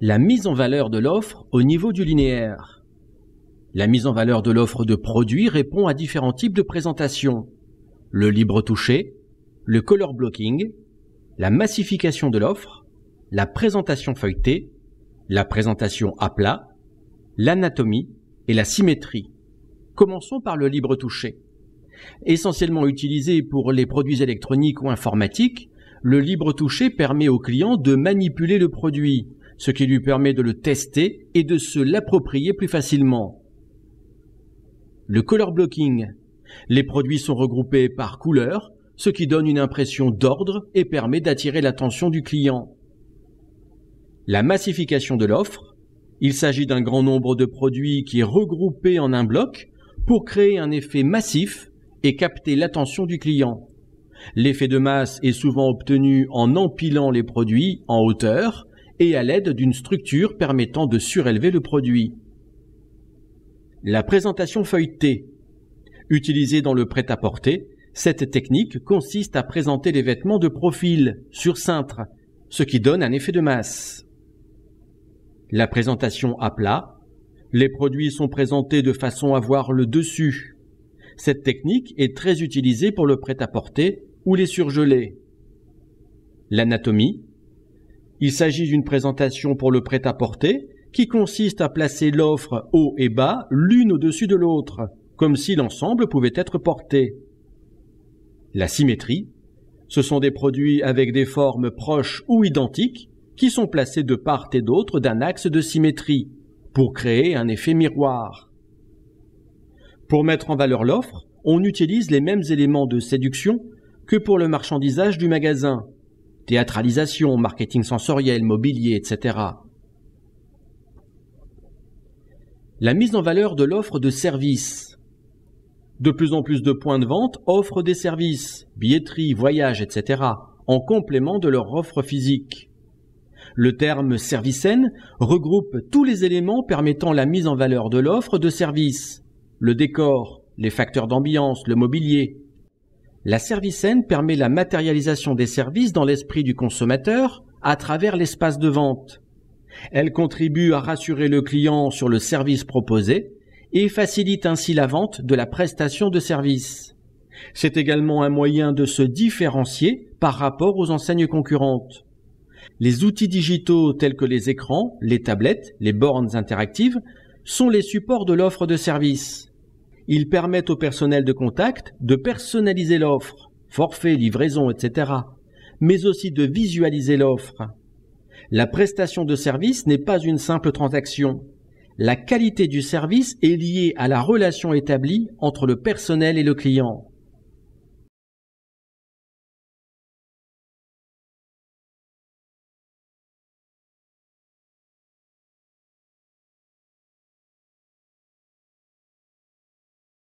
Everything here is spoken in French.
La mise en valeur de l'offre au niveau du linéaire. La mise en valeur de l'offre de produits répond à différents types de présentation. Le libre touché, le color blocking, la massification de l'offre, la présentation feuilletée, la présentation à plat, l'anatomie et la symétrie. Commençons par le libre touché. Essentiellement utilisé pour les produits électroniques ou informatiques, le libre touché permet au client de manipuler le produit, ce qui lui permet de le tester et de se l'approprier plus facilement. Le color blocking. Les produits sont regroupés par couleur, ce qui donne une impression d'ordre et permet d'attirer l'attention du client. La massification de l'offre. Il s'agit d'un grand nombre de produits qui est regroupé en un bloc pour créer un effet massif et capter l'attention du client. L'effet de masse est souvent obtenu en empilant les produits en hauteur et à l'aide d'une structure permettant de surélever le produit. La présentation feuilletée. Utilisée dans le prêt-à-porter, cette technique consiste à présenter les vêtements de profil, sur cintre, ce qui donne un effet de masse. La présentation à plat. Les produits sont présentés de façon à voir le dessus. Cette technique est très utilisée pour le prêt-à-porter ou les surgelés. L'anatomie. Il s'agit d'une présentation pour le prêt-à-porter qui consiste à placer l'offre haut et bas l'une au-dessus de l'autre, comme si l'ensemble pouvait être porté. La symétrie. Ce sont des produits avec des formes proches ou identiques qui sont placés de part et d'autre d'un axe de symétrie pour créer un effet miroir. Pour mettre en valeur l'offre, on utilise les mêmes éléments de séduction que pour le marchandisage du magasin. Théâtralisation, marketing sensoriel, mobilier, etc. La mise en valeur de l'offre de services. De plus en plus de points de vente offrent des services, billetterie, voyage, etc., en complément de leur offre physique. Le terme servicen regroupe tous les éléments permettant la mise en valeur de l'offre de service, le décor, les facteurs d'ambiance, le mobilier. La servicen permet la matérialisation des services dans l'esprit du consommateur à travers l'espace de vente. Elle contribue à rassurer le client sur le service proposé et facilite ainsi la vente de la prestation de service. C'est également un moyen de se différencier par rapport aux enseignes concurrentes. Les outils digitaux tels que les écrans, les tablettes, les bornes interactives sont les supports de l'offre de service. Ils permettent au personnel de contact de personnaliser l'offre, forfait, livraison, etc., mais aussi de visualiser l'offre. La prestation de service n'est pas une simple transaction. La qualité du service est liée à la relation établie entre le personnel et le client.